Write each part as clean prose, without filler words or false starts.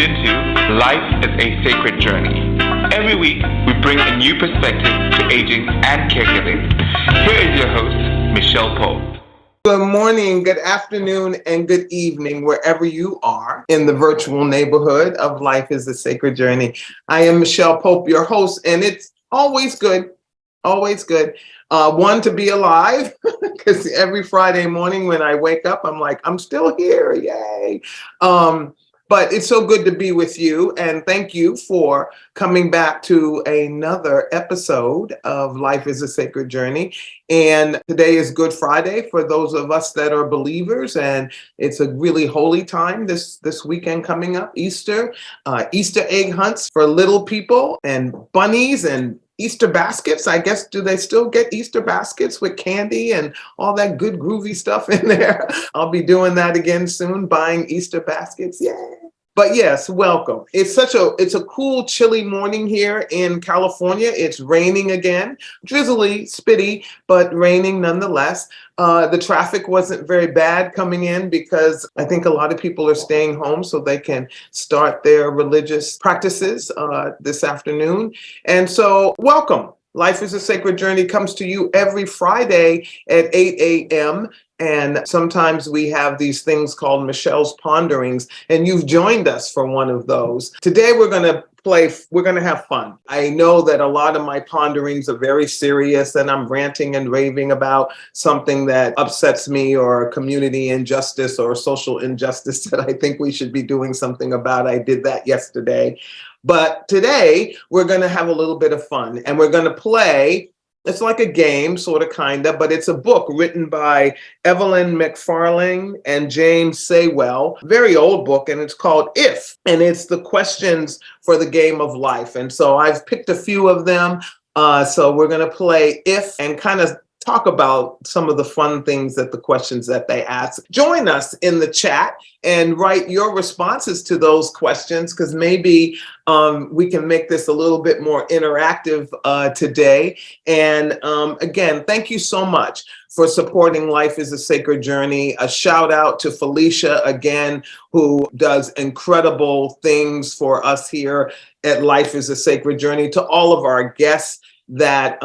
into Life is a Sacred Journey. Every week, we bring a new perspective to aging and caregiving. Here is your host, Micheal Pope. Good morning, good afternoon, and good evening, wherever you are in the virtual neighborhood of Life is a Sacred Journey. I am Micheal Pope, your host, and it's always good, one, to be alive, because every Friday morning when I wake up, I'm like, I'm still here, yay. But it's so good to be with you, and thank you for coming back to another episode of Life is a Sacred Journey. And today is Good Friday for those of us that are believers, and it's a really holy time this weekend coming up, Easter egg hunts for little people, and bunnies and Easter baskets. I guess, do they still get Easter baskets with candy and all that good groovy stuff in there? I'll be doing that again soon, buying Easter baskets. Yay. But yes, welcome. It's a cool, chilly morning here in California. It's raining again, drizzly, spitty, but raining nonetheless. The traffic wasn't very bad coming in because I think a lot of people are staying home so they can start their religious practices this afternoon. And so welcome. Life is a Sacred Journey comes to you every Friday at 8 a.m. And sometimes we have these things called Micheal'S Ponderings, and you've joined us for one of those. Today we're going to have fun. I know that a lot of my ponderings are very serious and I'm ranting and raving about something that upsets me or community injustice or social injustice that I think we should be doing something about. I did that yesterday. But today we're going to have a little bit of fun and we're going to play. It's like a game, sort of, kind of, but it's a book written by Evelyn, McFarlane, and James Saywell. Very old book, and it's called If, and it's the questions for the game of life. And so I've picked a few of them. So we're going to play If and kind of talk about some of the fun things that the questions that they ask. Join us in the chat and write your responses to those questions, because maybe we can make this a little bit more interactive today. And again, thank you so much for supporting Life is a Sacred Journey. A shout out to Felicia again, who does incredible things for us here at Life is a Sacred Journey, to all of our guests that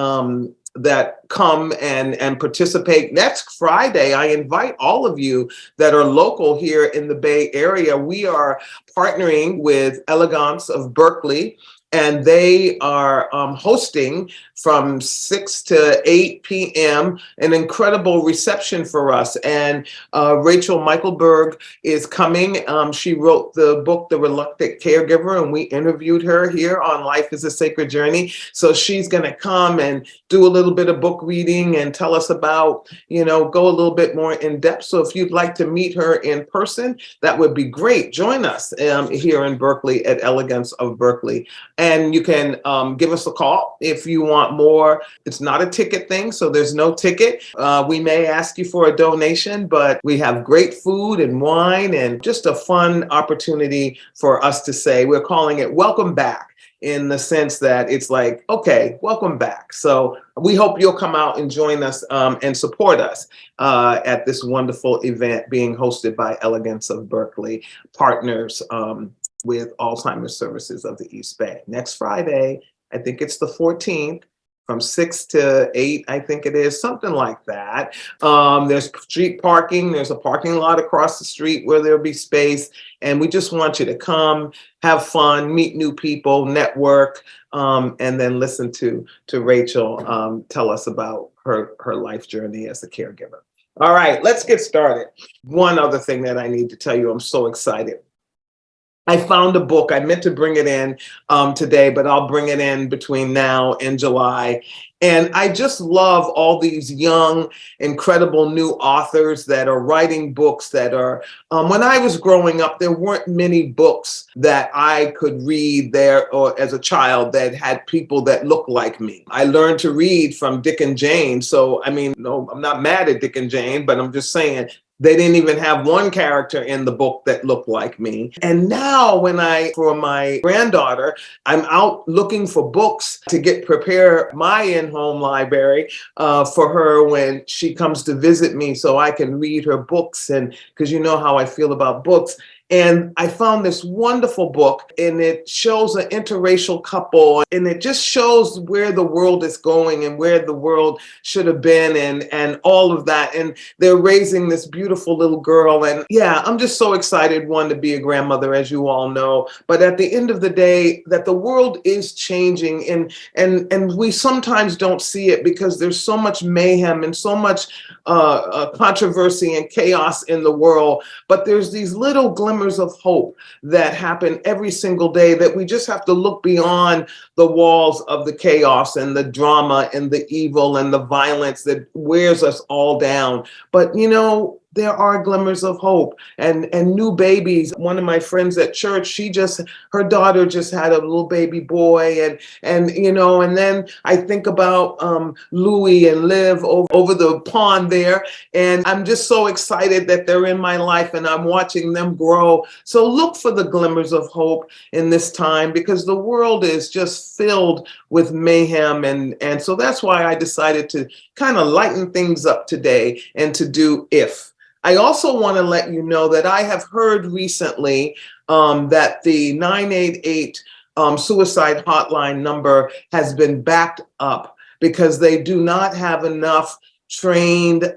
come and participate. Next Friday, I invite all of you that are local here in the Bay Area. We are partnering with Elegance of Berkeley, and they are hosting from 6 to 8 p.m. an incredible reception for us. And Rachel Michaelberg is coming. She wrote the book, The Reluctant Caregiver, and we interviewed her here on Life is a Sacred Journey. So she's going to come and do a little bit of book reading and tell us about, go a little bit more in depth. So if you'd like to meet her in person, that would be great. Join us here in Berkeley at Elegance of Berkeley. And you can give us a call if you want more. It's not a ticket thing, so there's no ticket. We may ask you for a donation, but we have great food and wine and just a fun opportunity for us to say, we're calling it Welcome Back, in the sense that it's like, okay, welcome back. So we hope you'll come out and join us and support us at this wonderful event being hosted by Elegance of Berkeley, partners with Alzheimer Services of the East Bay. Next Friday, I think it's the 14th, from 6 to 8, I think it is, something like that. There's street parking. There's a parking lot across the street where there'll be space. And we just want you to come, have fun, meet new people, network, and then listen to Rachel tell us about her life journey as a caregiver. All right, let's get started. One other thing that I need to tell you, I'm so excited. I found a book. I meant to bring it in today, but I'll bring it in between now and July. And I just love all these young, incredible new authors that are writing books that are, when I was growing up, there weren't many books that I could read there or as a child that had people that looked like me. I learned to read from Dick and Jane. So, I mean, no, I'm not mad at Dick and Jane, but I'm just saying, they didn't even have one character in the book that looked like me. And now for my granddaughter, I'm out looking for books to prepare my in-home library for her when she comes to visit me, so I can read her books. And because you know how I feel about books. And I found this wonderful book, and it shows an interracial couple, and it just shows where the world is going and where the world should have been, and all of that. And they're raising this beautiful little girl. And yeah, I'm just so excited, one, to be a grandmother, as you all know. But at the end of the day, that the world is changing, and we sometimes don't see it because there's so much mayhem and so much controversy and chaos in the world. But there's these little glimmers of hope that happen every single day, that we just have to look beyond the walls of the chaos and the drama and the evil and the violence that wears us all down. But there are glimmers of hope and new babies. One of my friends at church, her daughter just had a little baby boy, and then I think about Louie and Liv over the pond there, and I'm just so excited that they're in my life and I'm watching them grow. So look for the glimmers of hope in this time, because the world is just filled with mayhem, and so that's why I decided to kind of lighten things up today and to do If. I also want to let you know that I have heard recently that the 988 suicide hotline number has been backed up because they do not have enough trained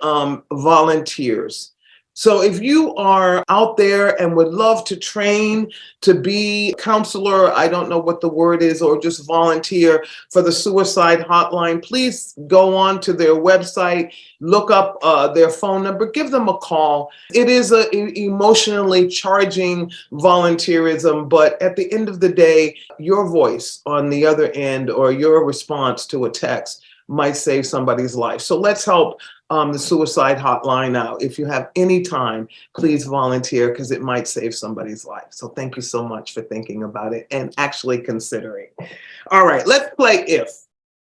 volunteers. So if you are out there and would love to train to be a counselor, I don't know what the word is, or just volunteer for the suicide hotline, please go on to their website, look up their phone number, give them a call. It is an emotionally charging volunteerism, but at the end of the day, your voice on the other end or your response to a text might save somebody's life. So let's help the suicide hotline out. If you have any time, please volunteer, because it might save somebody's life. So thank you so much for thinking about it and actually considering. All right, let's play If.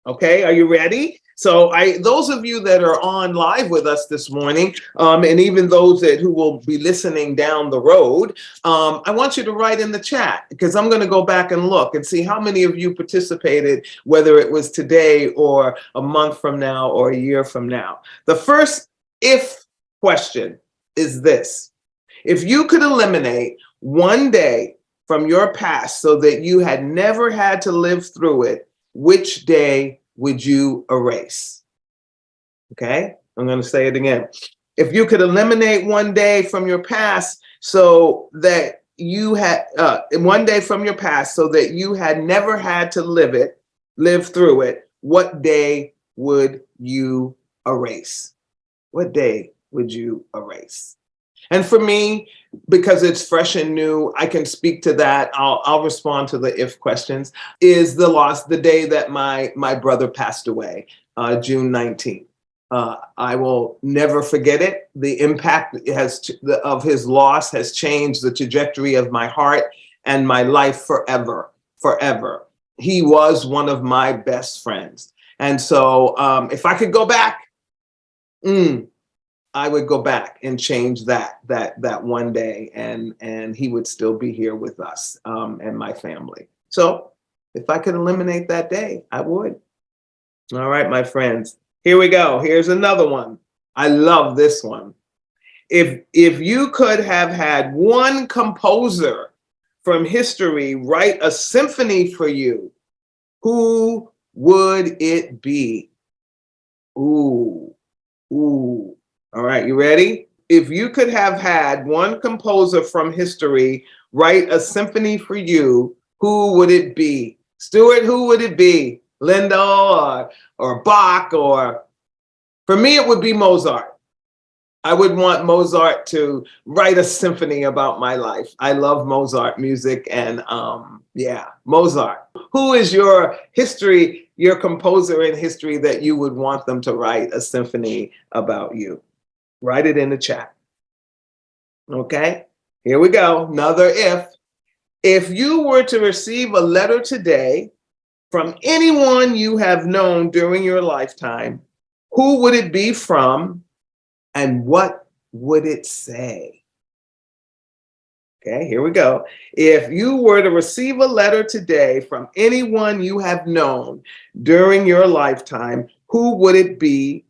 Okay, are you ready? So those of you that are on live with us this morning, and even those who will be listening down the road, I want you to write in the chat, because I'm going to go back and look and see how many of you participated, whether it was today or a month from now or a year from now. The first If question is this: if you could eliminate one day from your past so that you had never had to live through it, which day would you erase? Okay, I'm going to say it again. If you could eliminate one day from your past so that you had one day from your past so that you had never had to live through it, what day would you erase? What day would you erase? And for me, because it's fresh and new, I can speak to that. I'll respond to the If questions. Is the day that my brother passed away, June 19th. I will never forget it. The impact of his loss has changed the trajectory of my heart and my life forever, forever. He was one of my best friends. And so if I could go back, I would go back and change that one day, and he would still be here with us and my family. So if I could eliminate that day, I would. All right, my friends, here we go. Here's another one. I love this one. If you could have had one composer from history write a symphony for you, who would it be? Ooh. All right, you ready? If you could have had one composer from history write a symphony for you, who would it be? Stuart, who would it be? Linda or Bach, or for me, it would be Mozart. I would want Mozart to write a symphony about my life. I love Mozart music, and Mozart. Who is your composer in history that you would want them to write a symphony about you? Write it in the chat. Okay, here we go. Another If. If you were to receive a letter today from anyone you have known during your lifetime, who would it be from and what would it say? Okay, here we go. If you were to receive a letter today from anyone you have known during your lifetime, who would it be?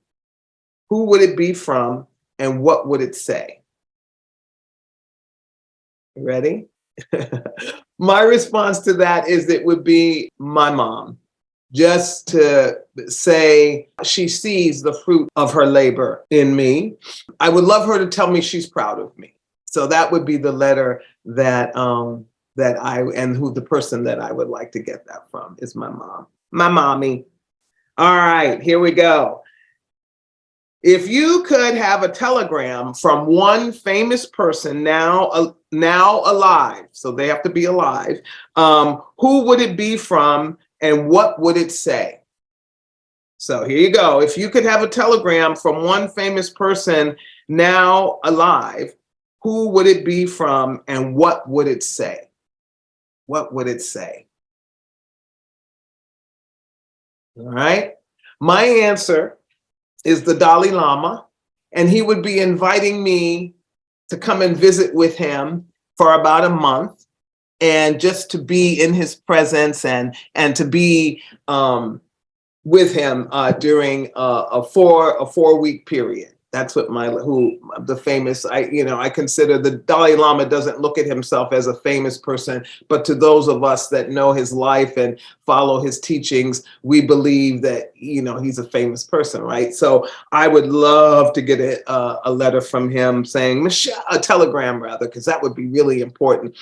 Who would it be from? And what would it say? Ready? My response to that is it would be my mom, just to say she sees the fruit of her labor in me. I would love her to tell me she's proud of me. So that would be the letter that I, and who the person that I would like to get that from is my mom, my mommy. All right, here we go. If you could have a telegram from one famous person now alive, so they have to be alive, who would it be from and what would it say? So here you go. If you could have a telegram from one famous person now alive, who would it be from and what would it say? What would it say? All right. My answer is the Dalai Lama, and he would be inviting me to come and visit with him for about a month, and just to be in his presence and to be with him during a 4-week period. That's what the famous, I consider the Dalai Lama doesn't look at himself as a famous person, but to those of us that know his life and follow his teachings, we believe that, he's a famous person, right? So I would love to get a letter from him saying, Micheal, a telegram rather, because that would be really important.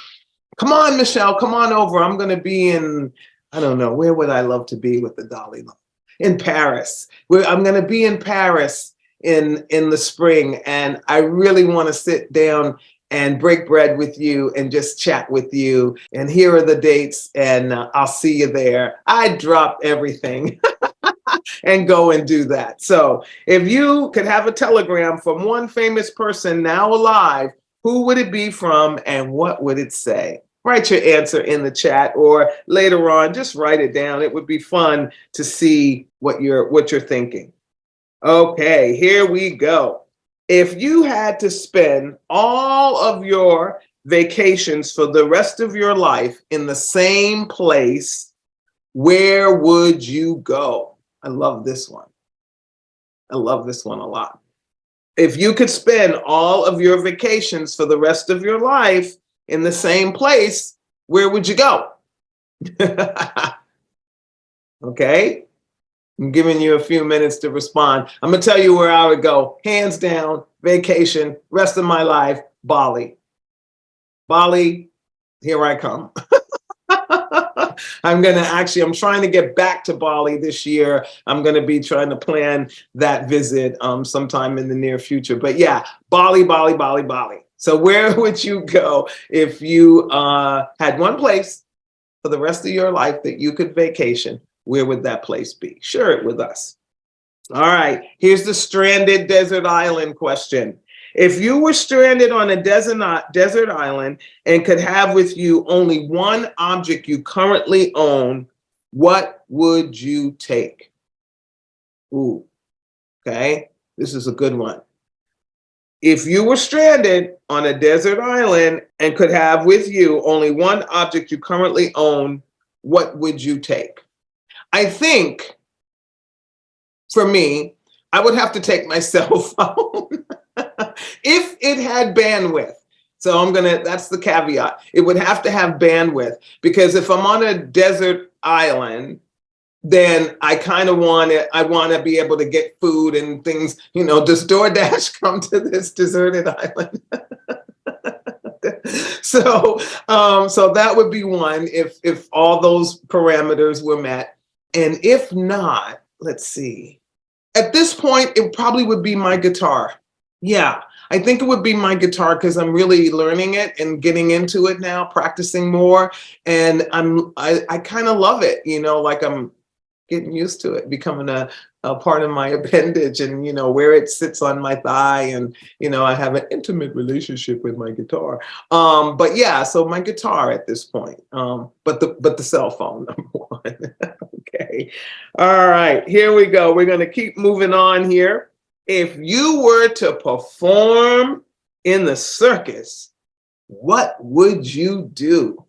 Come on, Micheal, come on over. I'm going to be in, I don't know, where would I love to be with the Dalai Lama? In Paris. I'm going to be in Paris in the spring, and I really want to sit down and break bread with you and just chat with you. And here are the dates, and I'll see you there. I drop everything and go and do that. So if you could have a telegram from one famous person now alive, who would it be from and what would it say? Write your answer in the chat, or later on, just write it down. It would be fun to see what you're thinking. Okay, here we go. If you had to spend all of your vacations for the rest of your life in the same place, where would you go? I love this one. I love this one a lot. If you could spend all of your vacations for the rest of your life in the same place, where would you go? Okay. I'm giving you a few minutes to respond. I'm going to tell you where I would go. Hands down, vacation, rest of my life, Bali. Bali, here I come. I'm trying to get back to Bali this year. I'm going to be trying to plan that visit sometime in the near future. But yeah, Bali, Bali, Bali, Bali. So where would you go if you had one place for the rest of your life that you could vacation? Where would that place be? Share it with us. All right, here's the stranded desert island question. If you were stranded on a desert island and could have with you only one object you currently own, what would you take? Ooh, okay, this is a good one. If you were stranded on a desert island and could have with you only one object you currently own, what would you take? I think, for me, I would have to take my cell phone if it had bandwidth. So that's the caveat. It would have to have bandwidth, because if I'm on a desert island, then I want to be able to get food and things, does DoorDash come to this deserted island? So that would be one if all those parameters were met. And if not, let's see. At this point, it probably would be my guitar. Yeah, I think it would be my guitar, because I'm really learning it and getting into it now, practicing more. And I kind of love it, like I'm getting used to it, becoming a part of my appendage, and where it sits on my thigh, and I have an intimate relationship with my guitar. But yeah, so my guitar at this point. But the cell phone, number one. Okay. All right, here we go. We're going to keep moving on here. If you were to perform in the circus, what would you do?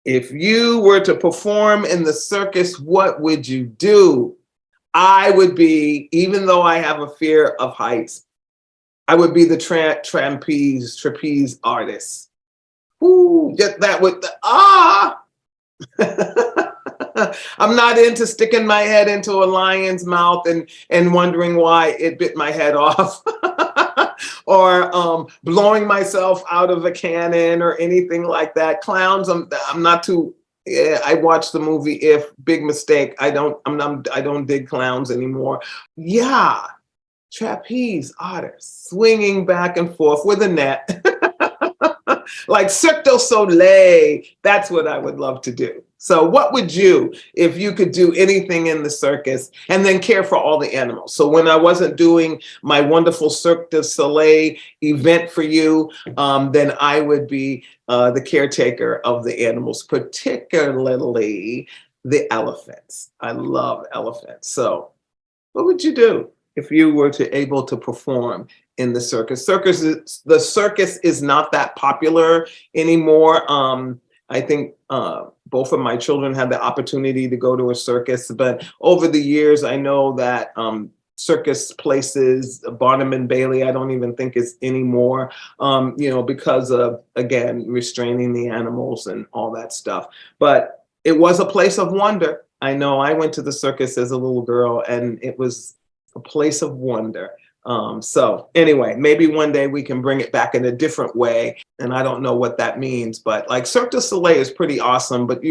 If you were to perform in the circus, what would you do? I would be, even though I have a fear of heights, I would be the trapeze artist. Ooh, just that with the I'm not into sticking my head into a lion's mouth and wondering why it bit my head off. Or blowing myself out of a cannon or anything like that. Clowns, I'm not too. Yeah, I watched the movie If. Big mistake. I don't dig clowns anymore. Yeah, trapeze artist, swinging back and forth with a net. Like Cirque du Soleil. That's what I would love to do. So what would you, if you could do anything in the circus and then care for all the animals? So when I wasn't doing my wonderful Cirque du Soleil event for you, then I would be the caretaker of the animals, particularly the elephants. I love elephants. So what would you do if you were able to perform in the circus? The circus is not that popular anymore. I think both of my children had the opportunity to go to a circus, but over the years, I know that circus places, Barnum and Bailey, I don't even think is anymore, because of, again, restraining the animals and all that stuff. But it was a place of wonder. I know I went to the circus as a little girl, and it was a place of wonder. So anyway, maybe one day we can bring it back in a different way. And I don't know what that means, but like Cirque du Soleil is pretty awesome. But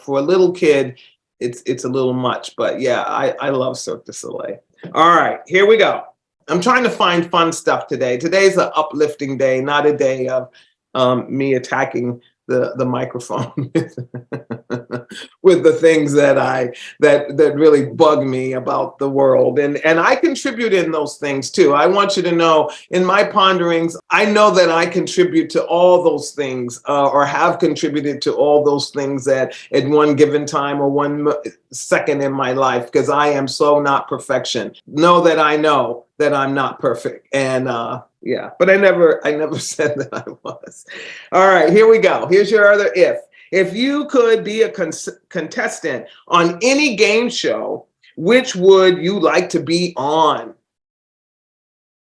for a little kid, it's a little much. But yeah, I love Cirque du Soleil. All right, here we go. I'm trying to find fun stuff today. Today's an uplifting day, not a day of me attacking the microphone with the things that really bug me about the world. And I contribute in those things too. I want you to know, in my ponderings, I know that I contribute to all those things, or have contributed to all those things at one given time or one second in my life, because I am so not perfection. Know that I know that I'm not perfect. And yeah, but I never said that I was. All right, here we go. Here's your other if. If you could be a contestant on any game show, which would you like to be on?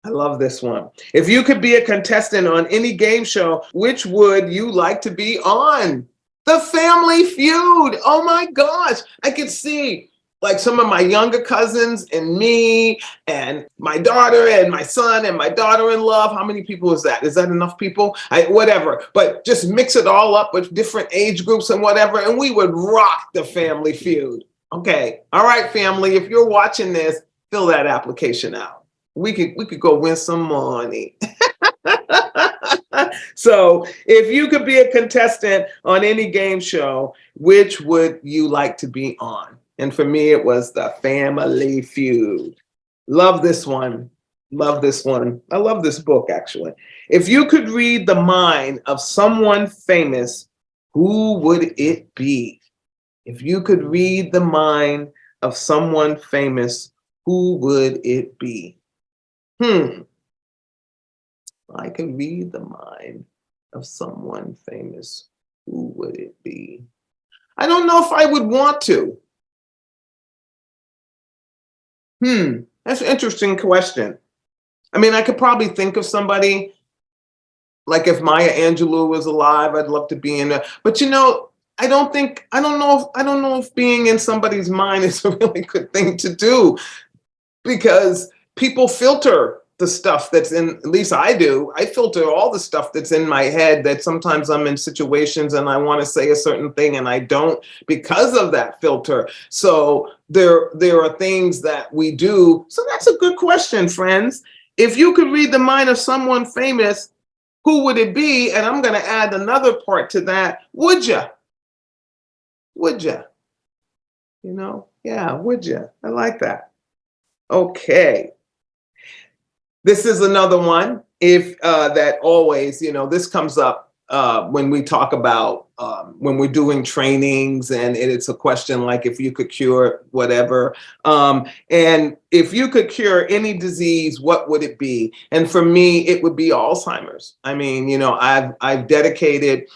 I love this one. If you could be a contestant on any game show, which would you like to be on? The Family Feud. Oh my gosh. I could see like some of my younger cousins and me and my daughter and my son and my daughter-in-law. How many people is that? Is that enough people? Whatever. But just mix it all up with different age groups and whatever, and we would rock the Family Feud. Okay. All right, family. If you're watching this, fill that application out. We could go win some money. So if you could be a contestant on any game show, which would you like to be on? And for me, it was the Family Feud. Love this one. Love this one. I love this book, actually. If you could read the mind of someone famous, who would it be? If you could read the mind of someone famous, who would it be? I could read the mind of someone famous. Who would it be? I don't know if I would want to. That's an interesting question. I mean, I could probably think of somebody, like if Maya Angelou was alive, I'd love to be in there. But I don't know if being in somebody's mind is a really good thing to do, because people filter the stuff that's in, at least I do. I filter all the stuff that's in my head, that sometimes I'm in situations and I want to say a certain thing and I don't, because of that filter. So there are things that we do. So that's a good question, friends. If you could read the mind of someone famous, who would it be? And I'm going to add another part to that. Would you? Would you? Yeah, would you? I like that. Okay. This is another one. If that always, this comes up when we talk about when we're doing trainings, and it's a question like, if you could cure whatever, and if you could cure any disease, what would it be? And for me, it would be Alzheimer's. I mean, I've dedicated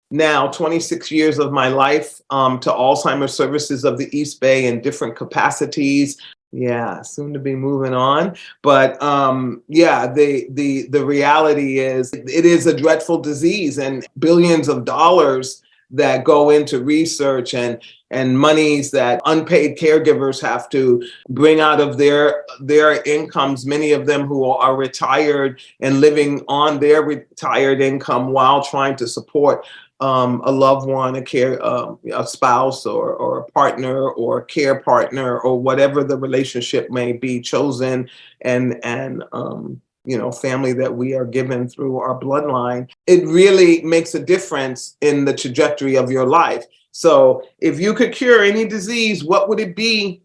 now 26 years of my life to Alzheimer's services of the East Bay in different capacities. Yeah, soon to be moving on. But yeah, the reality is it is a dreadful disease, and billions of dollars that go into research and monies that unpaid caregivers have to bring out of their incomes, many of them who are retired and living on their retired income while trying to support a loved one, a spouse, or a partner, or a care partner, or whatever the relationship may be chosen, and family that we are given through our bloodline. It really makes a difference in the trajectory of your life. So, if you could cure any disease, what would it be?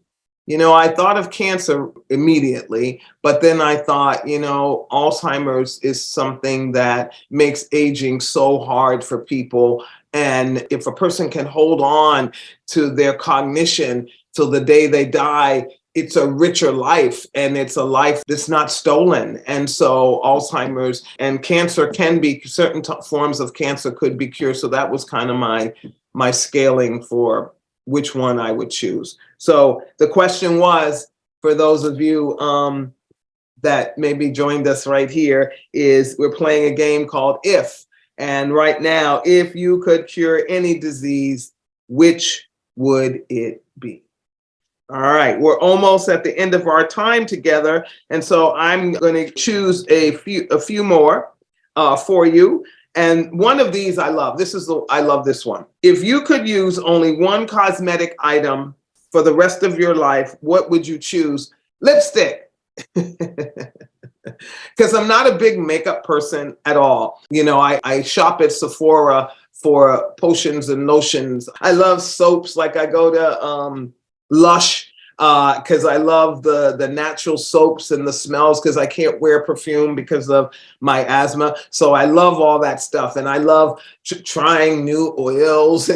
I thought of cancer immediately, but then I thought, Alzheimer's is something that makes aging so hard for people. And if a person can hold on to their cognition till the day they die, it's a richer life, and it's a life that's not stolen. And so Alzheimer's and cancer can be, certain forms of cancer could be cured. So that was kind of my scaling for which one I would choose. So the question was, for those of you that maybe joined us right here, is we're playing a game called If. And right now, if you could cure any disease, which would it be? All right, we're almost at the end of our time together. And so I'm going to choose a few more for you. And one of these I love. I love this one. If you could use only one cosmetic item for the rest of your life, what would you choose? Lipstick. Because I'm not a big makeup person at all. I shop at Sephora for potions and lotions. I love soaps. Like I go to Lush because I love the natural soaps and the smells, because I can't wear perfume because of my asthma. So I love all that stuff, and I love trying new oils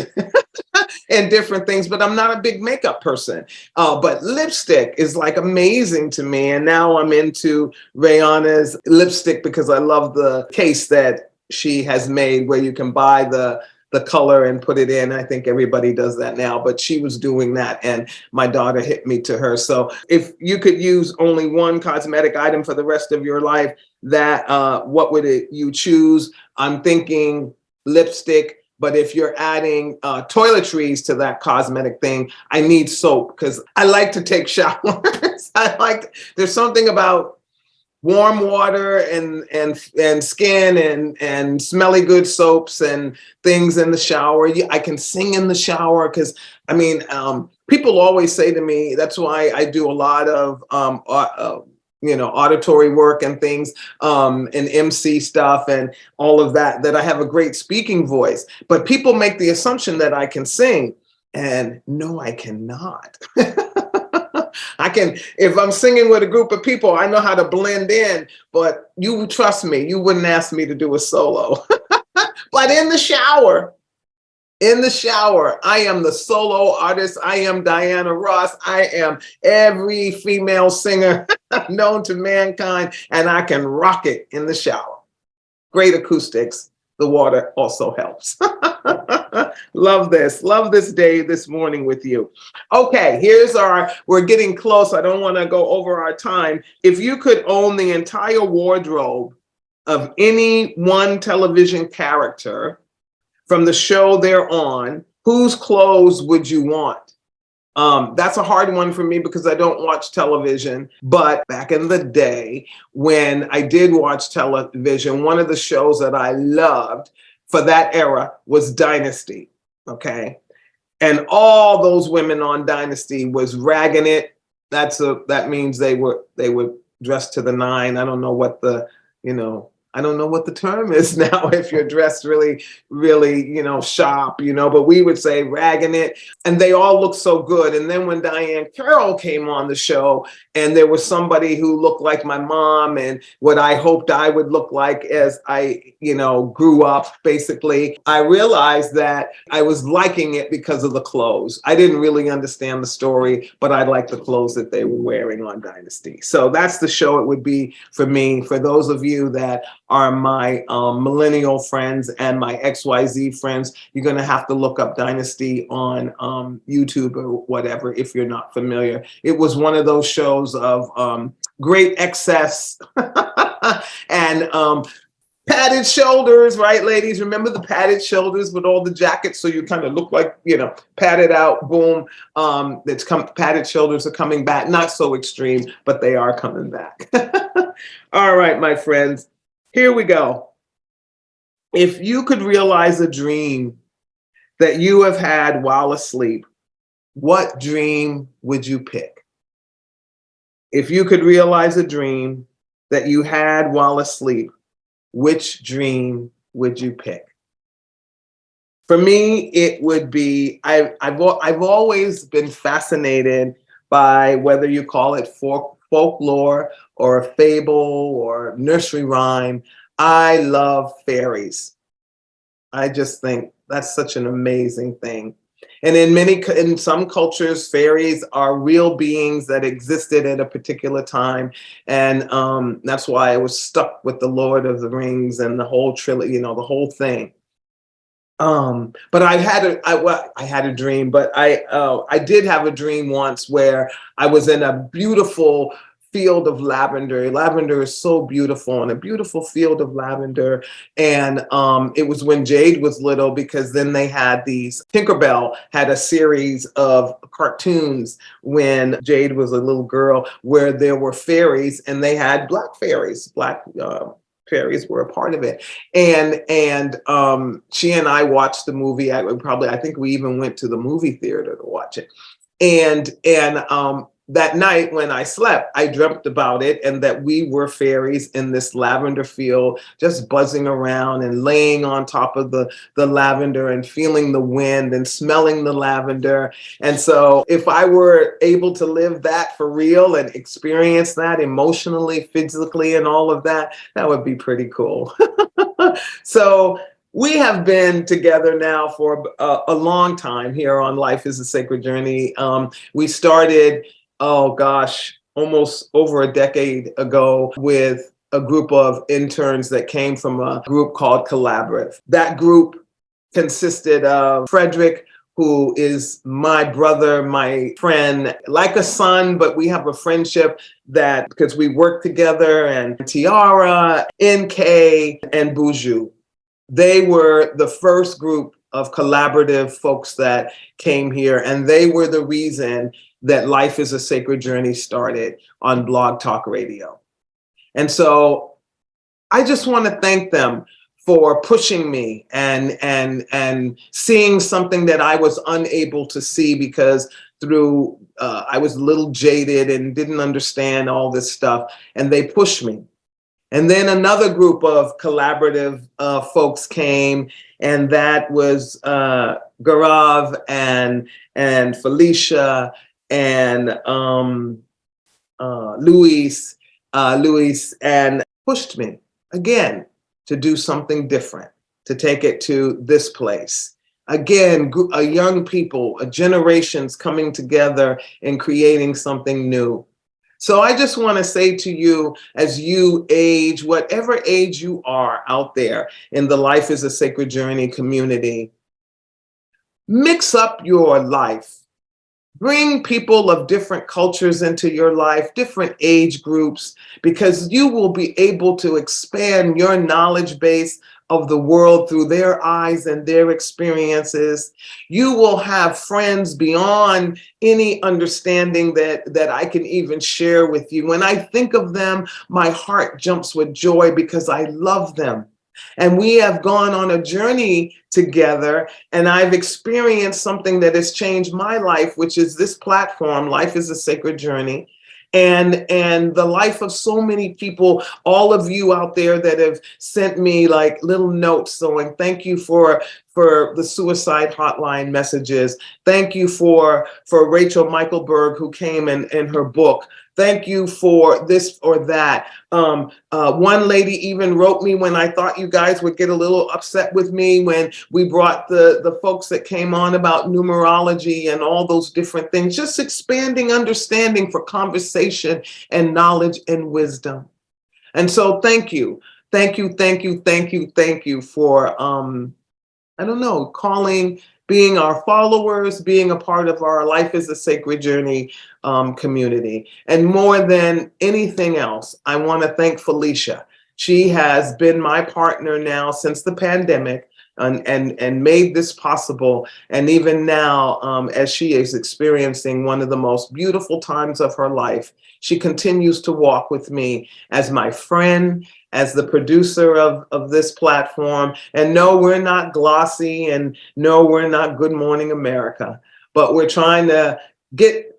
and different things, but I'm not a big makeup person. But lipstick is like amazing to me. And now I'm into Rihanna's lipstick because I love the case that she has made where you can buy the color and put it in. I think everybody does that now, but she was doing that and my daughter hit me to her. So if you could use only one cosmetic item for the rest of your life, what would you choose? I'm thinking lipstick. But if you're adding toiletries to that cosmetic thing, I need soap because I like to take showers. There's something about warm water and skin and smelly good soaps and things in the shower. I can sing in the shower because people always say to me, that's why I do a lot of auditory work and things, and MC stuff and all of that I have a great speaking voice. But people make the assumption that I can sing, and no, I cannot. If I'm singing with a group of people, I know how to blend in, but you trust me, you wouldn't ask me to do a solo. But in the shower, I am the solo artist. I am Diana Ross. I am every female singer known to mankind, and I can rock it in the shower. Great acoustics. The water also helps. Love this day, this morning with you. Okay, we're getting close. I don't want to go over our time. If you could own the entire wardrobe of any one television character from the show they're on, whose clothes would you want? That's a hard one for me because I don't watch television. But back in the day when I did watch television, one of the shows that I loved for that era was Dynasty. Okay. And all those women on Dynasty was ragging it. That means they were dressed to the nine. I don't know what the term is now if you're dressed really, really, sharp, but we would say ragging it. And they all look so good. And then when Diane Carroll came on the show and there was somebody who looked like my mom and what I hoped I would look like as I, grew up, basically, I realized that I was liking it because of the clothes. I didn't really understand the story, but I liked the clothes that they were wearing on Dynasty. So that's the show it would be for me. For those of you that are my millennial friends and my XYZ friends, you're going to have to look up Dynasty on YouTube or whatever if you're not familiar. It was one of those shows of great excess and padded shoulders, right, ladies? Remember the padded shoulders with all the jackets, so you kind of look like, padded out, boom. Padded shoulders are coming back. Not so extreme, but they are coming back. All right, my friends, here we go. If you could realize a dream that you have had while asleep, what dream would you pick? If you could realize a dream that you had while asleep, which dream would you pick? For me, it would be, I've always been fascinated by whether you call it folklore or a fable or nursery rhyme. I love fairies. I just think that's such an amazing thing. And in some cultures, fairies are real beings that existed at a particular time. And that's why I was stuck with the Lord of the Rings and the whole trilogy, the whole thing. But I had a dream, but I did have a dream once where I was in a beautiful field of lavender. Lavender is so beautiful, and a beautiful field of lavender. And it was when Jade was little, because then they had Tinkerbell had a series of cartoons when Jade was a little girl where there were fairies, and they had black fairies, fairies were a part of it. And she and I watched the movie. I think we even went to the movie theater to watch it. And that night when I slept, I dreamt about it, and that we were fairies in this lavender field, just buzzing around and laying on top of the lavender and feeling the wind and smelling the lavender. And so if I were able to live that for real and experience that emotionally, physically, and all of that, that would be pretty cool. So we have been together now for a long time here on Life is a Sacred Journey. We started, oh gosh, almost over a decade ago with a group of interns that came from a group called Collaborative. That group consisted of Frederick, who is my brother, my friend, like a son, but we have a friendship because we work together, and Tiara, NK, and Buju. They were the first group of collaborative folks that came here, and they were the reason that Life is a Sacred Journey started on Blog Talk Radio. And so I just want to thank them for pushing me and seeing something that I was unable to see because I was a little jaded and didn't understand all this stuff, and they pushed me. And then another group of collaborative folks came, and that was Gaurav and Felicia and Luis, and pushed me again to do something different, to take it to this place. Again, young people, generations coming together and creating something new. So I just want to say to you, as you age, whatever age you are out there in the Life is a Sacred Journey community, mix up your life. Bring people of different cultures into your life, different age groups, because you will be able to expand your knowledge base of the world through their eyes and their experiences. You will have friends beyond any understanding that I can even share with you. When I think of them, my heart jumps with joy because I love them. And we have gone on a journey together, and I've experienced something that has changed my life, which is this platform, Life is a Sacred Journey, and the life of so many people, all of you out there that have sent me like little notes saying thank you for the suicide hotline messages. Thank you for Rachel Michaelberg, who came in her book. Thank you for this or that. One lady even wrote me when I thought you guys would get a little upset with me when we brought the folks that came on about numerology and all those different things, just expanding understanding for conversation and knowledge and wisdom. And so thank you. thank you, thank you, thank you, thank you for I don't know, calling, being our followers, being a part of our Life is a Sacred Journey community. And more than anything else, I want to thank Felicia. She has been my partner now since the pandemic and made this possible. And even now, as she is experiencing one of the most beautiful times of her life, she continues to walk with me as my friend, as the producer of this platform. And no, we're not glossy, and no, we're not Good Morning America, but we're trying to get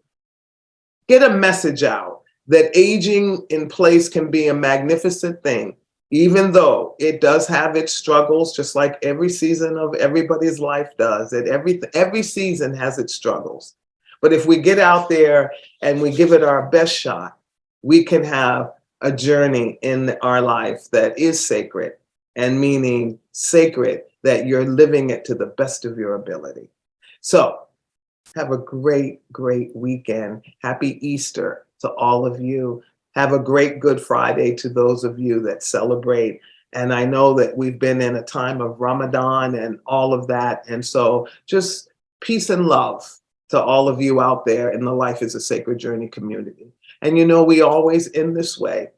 a message out that aging in place can be a magnificent thing, even though it does have its struggles, just like every season of everybody's life does. Every season has its struggles. But if we get out there and we give it our best shot, we can have a journey in our life that is sacred, and meaning sacred that you're living it to the best of your ability. So have a great, great weekend. Happy Easter to all of you. Have a great Good Friday to those of you that celebrate. And I know that we've been in a time of Ramadan and all of that. And so just peace and love to all of you out there in the Life is a Sacred Journey community. And you know, we always end this way.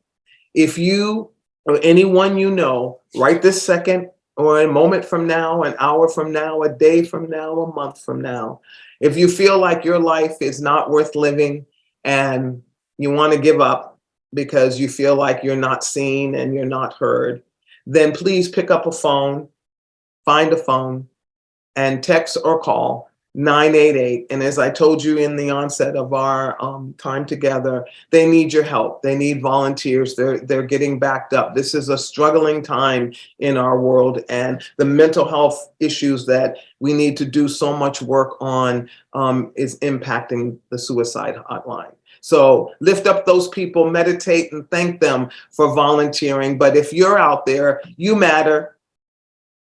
If you or anyone you know, right this second, or a moment from now, an hour from now, a day from now, a month from now, if you feel like your life is not worth living and you want to give up because you feel like you're not seen and you're not heard, then please pick up a phone, find a phone, and text or call 988. And as I told you in the onset of our time together, they need your help. They need volunteers. They're getting backed up. This is a struggling time in our world, and the mental health issues that we need to do so much work on is impacting the suicide hotline. So lift up those people, meditate, and thank them for volunteering. But if you're out there, you matter.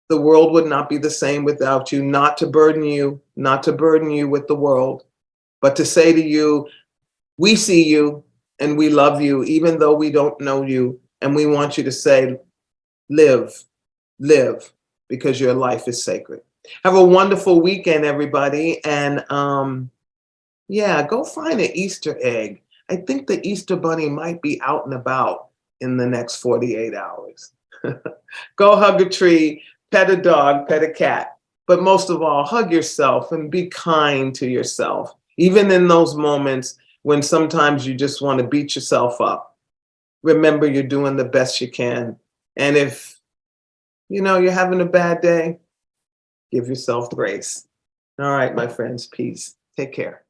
The world would not be the same without you. Not to burden you with the world, but to say to you, we see you and we love you, even though we don't know you. And we want you to say, live, because your life is sacred. Have a wonderful weekend, everybody. And yeah, go find an Easter egg. I think the Easter bunny might be out and about in the next 48 hours. Go hug a tree. Pet a dog, pet a cat, but most of all, hug yourself and be kind to yourself. Even in those moments when sometimes you just want to beat yourself up, remember you're doing the best you can. And if, you know, you're having a bad day, give yourself grace. All right, my friends, peace. Take care.